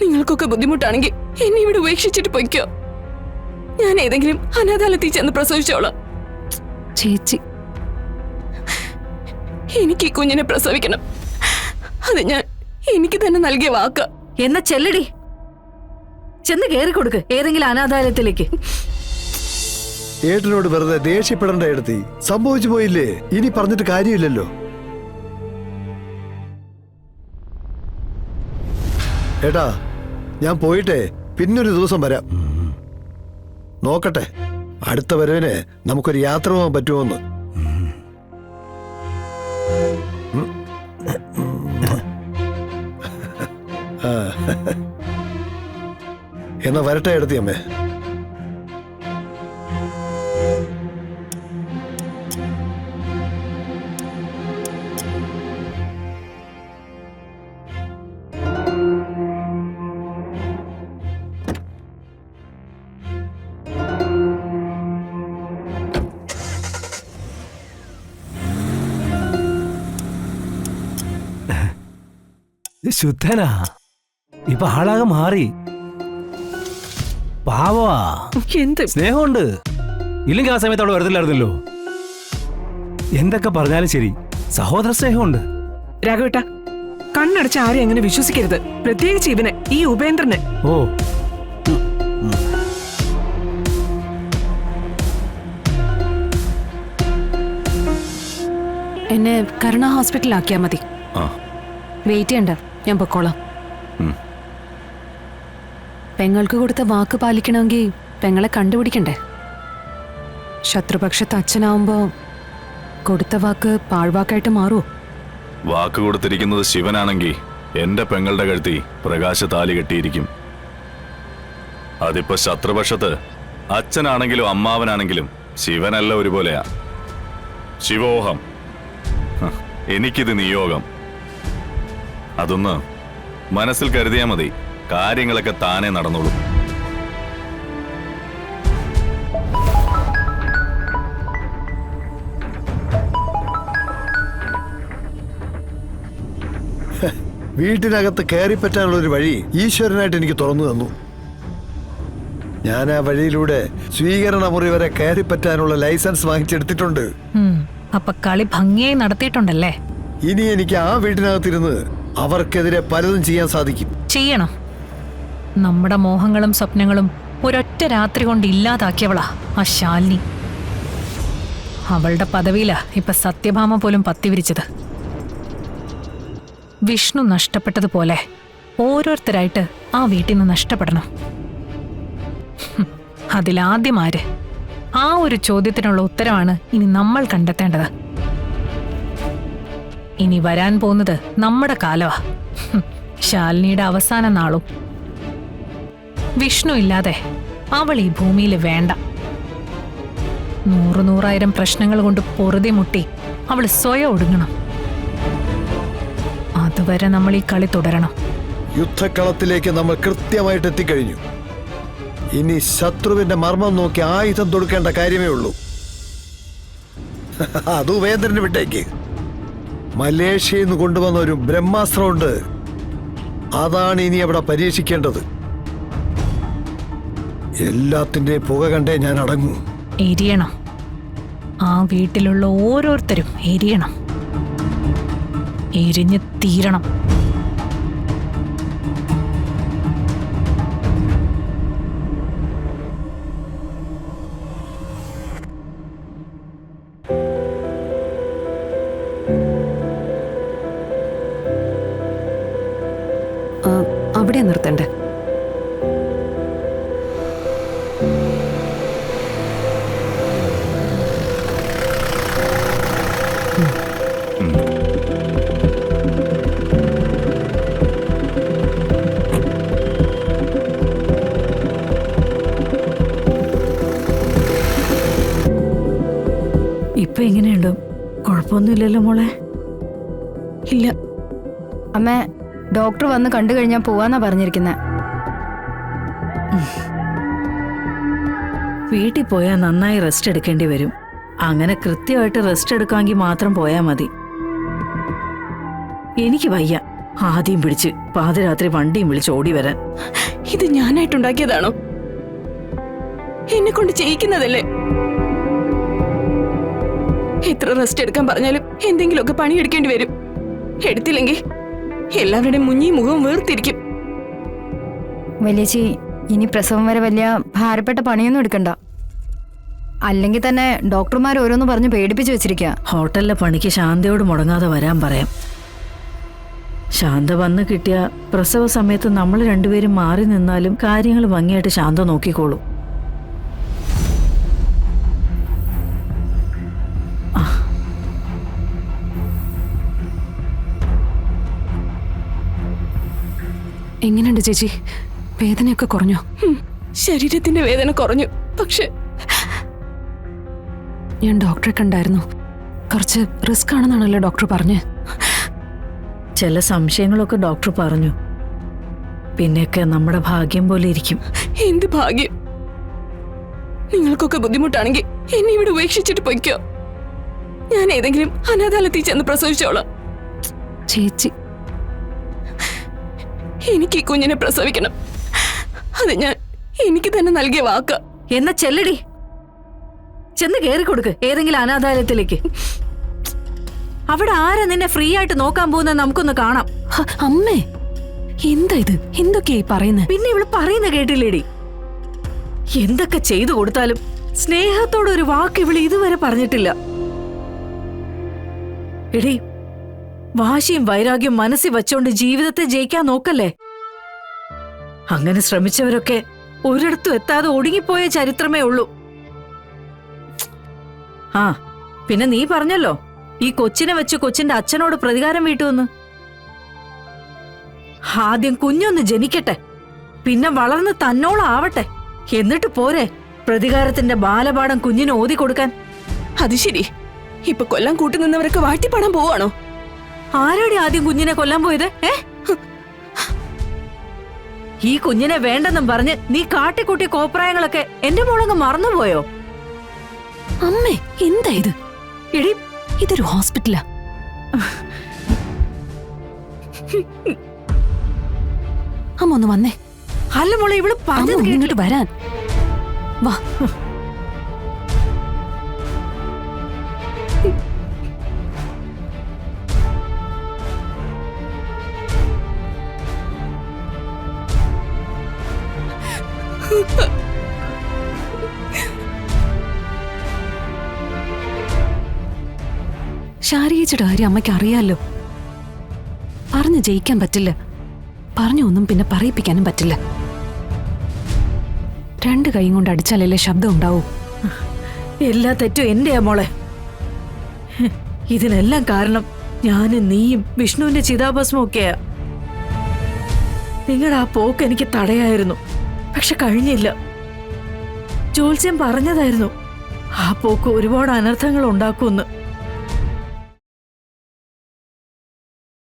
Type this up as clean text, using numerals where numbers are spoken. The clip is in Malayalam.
നിങ്ങൾക്കൊക്കെ ബുദ്ധിമുട്ടാണെങ്കിൽ എന്നെ ഇവിടെ ഉപേക്ഷിച്ചിട്ട് പൊയ്ക്കോ. ഞാൻ ഏതെങ്കിലും അനാഥാലയത്തിൽ ചെന്ന് പ്രസവിച്ചോളാം. ചേച്ചി, എനിക്ക് ഈ കുഞ്ഞിനെ പ്രസവിക്കണം. അത് ഞാൻ എനിക്ക് തന്നെ നൽകിയ വാക്ക. എന്നാ ചെല്ലടി, ചെന്ന് കേറി കൊടുക്ക് ഏതെങ്കിലും അനാഥാലയത്തിലേക്ക്. ഏട്ടനോട് വെറുതെ ദേഷ്യപ്പെടേണ്ട എടുത്തി. സംഭവിച്ചു പോയില്ലേ, ഇനി പറഞ്ഞിട്ട് കാര്യമില്ലല്ലോ. ഏട്ടാ, ഞാൻ പോയിട്ടേ പിന്നൊരു ദിവസം വരാം. നോക്കട്ടെ, അടുത്ത വരവിന് നമുക്കൊരു യാത്ര പോകാൻ പറ്റുമോന്ന്. എന്നാ വരട്ടെ എടുത്തി അമ്മേ. ശുദ്ധനാ, ഇപ്പൊ ആളാകെ മാറി. പാവാ, എന്ത് സ്നേഹമുണ്ട്. ഇല്ലെങ്കിൽ ആ സമയത്ത് അവിടെ വരത്തില്ലായിരുന്നല്ലോ. എന്തൊക്കെ പറഞ്ഞാലും ശരി, സഹോദര സ്നേഹമുണ്ട്. രാഘവേട്ട, കണ്ണടച്ച് ആരെയും അങ്ങനെ വിശ്വസിക്കരുത്. പ്രത്യേകിച്ച് ഇവനെ, ഈ ഉപേന്ദ്രനെ. ഓ, എന്നെ കരുണ ഹോസ്പിറ്റലിലാക്കിയാ മതി. വെയിറ്റ് ചെയ്യണ്ട, ഞാൻ പൊക്കോളാം. പെങ്ങൾക്ക് കൊടുത്ത വാക്ക് പാലിക്കണമെങ്കിൽ പെങ്ങളെ കണ്ടുപിടിക്കണ്ടേ? ശത്രുപക്ഷത്ത് അച്ഛനാവുമ്പോ കൊടുത്ത വാക്ക് പാഴ്വാക്കായിട്ട് മാറുമോ? വാക്ക് കൊടുത്തിരിക്കുന്നത് ശിവനാണെങ്കിൽ എന്റെ പെങ്ങളുടെ കഴുത്തി പ്രകാശ താലി കെട്ടിയിരിക്കും. അതിപ്പോ ശത്രുപക്ഷത്ത് അച്ഛനാണെങ്കിലും അമ്മാവനാണെങ്കിലും ശിവനല്ല ഒരുപോലെയാ. ശിവോഹം, എനിക്കിത് നിയോഗം. അതൊന്ന് മനസ്സിൽ കരുതിയാ മതി, കാര്യങ്ങളൊക്കെ താനെ നടന്നോളും. വീട്ടിനകത്ത് കയറിപ്പറ്റാനുള്ള ഒരു വഴി ഈശ്വരനായിട്ട് എനിക്ക് തുറന്നു തന്നു. ഞാൻ ആ വഴിയിലൂടെ സ്വീകരണ മുറി വരെ കയറിപ്പറ്റാനുള്ള ലൈസൻസ് വാങ്ങിച്ചെടുത്തിട്ടുണ്ട്. അപ്പൊ കളി ഭംഗിയായി നടത്തിയിട്ടുണ്ടല്ലേ? ഇനി എനിക്ക് ആ വീട്ടിനകത്തിരുന്ന് അവർക്കെതിരെ പലതും ചെയ്യാൻ സാധിക്കും. ചെയ്യണം. നമ്മുടെ മോഹങ്ങളും സ്വപ്നങ്ങളും ഒരൊറ്റ രാത്രി കൊണ്ട് ഇല്ലാതാക്കിയവളാ ആ ശാലിനി. അവളുടെ പദവിയിലാ ഇപ്പൊ സത്യഭാമ പോലും പത്തിവിരിച്ചത്. വിഷ്ണു നഷ്ടപ്പെട്ടതുപോലെ ഓരോരുത്തരായിട്ട് ആ വീട്ടിൽ നിന്ന് നഷ്ടപ്പെടണം. അതിലാദ്യമാര്? ആ ഒരു ചോദ്യത്തിനുള്ള ഉത്തരവാണ് ഇനി നമ്മൾ കണ്ടെത്തേണ്ടത്. ഇനി വരാൻ പോകുന്നത് നമ്മുടെ കാലമാ, ശാലിനിയുടെ അവസാന നാളും. വിഷ്ണു ഇല്ലാതെ അവൾ ഈ ഭൂമിയിൽ വേണ്ട. 100,000 പ്രശ്നങ്ങൾ കൊണ്ട് പൊറുതി മുട്ടി അവൾ സ്വയം ഒടുങ്ങണം. അതുവരെ നമ്മൾ ഈ കളി തുടരണം. യുദ്ധക്കളത്തിലേക്ക് നമ്മൾ കൃത്യമായിട്ട് എത്തിക്കഴിഞ്ഞു. ഇനി ശത്രുവിന്റെ മർമ്മം നോക്കി ആയുധം തൊടുക്കേണ്ട കാര്യമേ ഉള്ളൂ. അത് ഉപേന്ദ്രന് വിട്ടേക്ക്. മലേഷ്യയിൽ നിന്ന് കൊണ്ടുവന്ന ഒരു ബ്രഹ്മാസ്ത്രമുണ്ട്. അതാണ് ഇനി അവിടെ പരീക്ഷിക്കേണ്ടത്. എല്ലാത്തിൻ്റെ പുക കണ്ടേ ഞാൻ അടങ്ങൂ. എരിയണം. ആ വീട്ടിലുള്ള ഓരോരുത്തരും എരിയണം. എരിഞ്ഞ് തീരണം. അവിടെ നിർത്തണ്ടേ? ഇപ്പൊ എങ്ങനെയുണ്ട്? കുഴപ്പമൊന്നുമില്ലല്ലോ മോളെ? ഇല്ല അമ്മ, ഡോക്ടർ വന്ന് കണ്ടു കഴിഞ്ഞാൽ പോവാന്നാ പറഞ്ഞിരിക്കുന്നത്. വീട്ടിൽ പോയാൽ നന്നായി റെസ്റ്റ് എടുക്കേണ്ടി വരും. അങ്ങനെ കൃത്യമായിട്ട് റെസ്റ്റ് എടുക്കാമെങ്കിൽ മാത്രം പോയാൽ മതി. എനിക്ക് വയ്യ, ആദ്യം പിടിച്ച് പാതിരാത്രി വണ്ടിയും വിളിച്ച് ഓടി വരാൻ. ഇത് ഞാനായിട്ടുണ്ടാക്കിയതാണോ? എന്നെ കൊണ്ട് ചെയ്യിക്കുന്നതല്ലേ? എത്ര റെസ്റ്റ് എടുക്കാൻ പറഞ്ഞാലും എന്തെങ്കിലുമൊക്കെ പണിയെടുക്കേണ്ടി വരും. എടുത്തില്ലെങ്കിൽ എല്ലാവരുടെയും മുന്നിൽ മുഖവും വേർതിരിക്കും. വലിയച്ചി, ഇനി പ്രസവം വരെ വലിയ ഭാരപ്പെട്ട പണിയൊന്നും എടുക്കണ്ട. അല്ലെങ്കിൽ തന്നെ ഡോക്ടർമാർ ഓരോന്ന് പറഞ്ഞ് പേടിപ്പിച്ചു വെച്ചിരിക്കുക. ഹോട്ടലിലെ പണിക്ക് ശാന്തയോട് മുടങ്ങാതെ വരാൻ പറയാം. ശാന്ത വന്ന് കിട്ടിയ പ്രസവ സമയത്ത് നമ്മൾ രണ്ടുപേരും മാറി നിന്നാലും കാര്യങ്ങൾ ഭംഗിയായിട്ട് ശാന്ത നോക്കിക്കോളൂ. എങ്ങനെയുണ്ട് ചേച്ചി? വേദനയൊക്കെ കുറഞ്ഞോ? ശരീരത്തിന്റെ വേദന കുറഞ്ഞു. പക്ഷെ ഞാൻ ഡോക്ടറെ കണ്ടായിരുന്നു. കുറച്ച് റിസ്ക് ആണെന്നാണല്ലോ ഡോക്ടർ പറഞ്ഞ്. ചില സംശയങ്ങളൊക്കെ ഡോക്ടർ പറഞ്ഞു. പിന്നെയൊക്കെ നമ്മുടെ ഭാഗ്യം പോലെ ഇരിക്കും. എന്ത് ഭാഗ്യം! നിങ്ങൾക്കൊക്കെ ബുദ്ധിമുട്ടാണെങ്കിൽ എന്നെ ഇവിടെ ഉപേക്ഷിച്ചിട്ട് പൊയ്ക്കോ. ഞാൻ ഏതെങ്കിലും അനാഥാലയത്തിൽ ചെന്ന് പ്രസവിച്ചോളാം. ചേച്ചി, എനിക്ക് ഈ കുഞ്ഞിനെ പ്രസവിക്കണം. അത് ഞാൻ എനിക്ക് തന്നെ നൽകിയ വാക്ക. എന്നാ ചെല്ലടി, ചെന്ന് കേറി കൊടുക്ക് ഏതെങ്കിലും അനാഥാലയത്തിലേക്ക്. അവിടെ ആരാ നിന്നെ ഫ്രീ ആയിട്ട് നോക്കാൻ പോകുന്നത് നമുക്കൊന്ന് കാണാം. അമ്മേ, എന്താ ഇത്? എന്തൊക്കെയായി പറയുന്നത്? പിന്നെ ഇവള് പറയുന്ന കേട്ടില്ലേടി? എന്തൊക്കെ ചെയ്തു കൊടുത്താലും സ്നേഹത്തോടൊരു വാക്ക് ഇവള് ഇതുവരെ പറഞ്ഞിട്ടില്ല. എടി, വാശിയും വൈരാഗ്യം മനസ്സിൽ വച്ചോണ്ട് ജീവിതത്തെ ജയിക്കാൻ നോക്കല്ലേ. അങ്ങനെ ശ്രമിച്ചവരൊക്കെ ഒരിടത്തും എത്താതെ ഒടുങ്ങിപ്പോയ ചരിത്രമേ ഉള്ളൂ. ആ പിന്നെ നീ പറഞ്ഞല്ലോ ഈ കൊച്ചിനെ വെച്ച് കൊച്ചിന്റെ അച്ഛനോട് പ്രതികാരം വീട്ടുവെന്ന്. ആദ്യം കുഞ്ഞൊന്ന് ജനിക്കട്ടെ, പിന്നെ വളർന്ന് തന്നോളാവട്ടെ, എന്നിട്ട് പോരെ പ്രതികാരത്തിന്റെ ബാലപാഠം കുഞ്ഞിന് ഓതി കൊടുക്കാൻ. അത് ശരി, ഇപ്പൊ കൊല്ലാൻ കൂട്ടുനിന്നവരൊക്കെ വാട്ടിപ്പാടാൻ പോവാണോ? ആരോടെ ആദ്യം കുഞ്ഞിനെ കൊല്ലാൻ പോയത്? ഈ കുഞ്ഞിനെ വേണ്ടെന്നും പറഞ്ഞ് നീ കാട്ടിക്കൂട്ടിയ കോപ്രായങ്ങളൊക്കെ എന്റെ മോളങ്ങ് മറന്നുപോയോ? അമ്മേ, എന്താ ഇത്? എടി, ഇതൊരു ഹോസ്പിറ്റലാ. അമ്മ ഒന്ന് വന്നേ. അല്ല മോളെ, ഇവള് പറഞ്ഞത് ഇങ്ങോട്ട് വരാൻ വാ. ശാരീരിയുടെ കാര്യം അമ്മയ്ക്ക് അറിയാലോ. പറഞ്ഞു ജയിക്കാൻ പറ്റില്ല, പറഞ്ഞു ഒന്നും പിന്നെ പറയിപ്പിക്കാനും പറ്റില്ല. രണ്ട് കൈയും കൊണ്ട് അടിച്ചാലല്ലേ ശബ്ദം ഉണ്ടാവൂ. എല്ലാ തെറ്റും എന്റെയാ മോളെ. ഇതിനെല്ലാം കാരണം ഞാനും നീയും വിഷ്ണുവിന്റെ ചിതാഭസ്മം ഒക്കെയാ. നിങ്ങളുടെ ആ പോക്ക് എനിക്ക് തടയായിരുന്നു, പക്ഷെ കഴിഞ്ഞില്ല. ജോത്സ്യം പറഞ്ഞതായിരുന്നു ആ പോക്ക് ഒരുപാട് അനർത്ഥങ്ങൾ ഉണ്ടാക്കുമെന്ന്.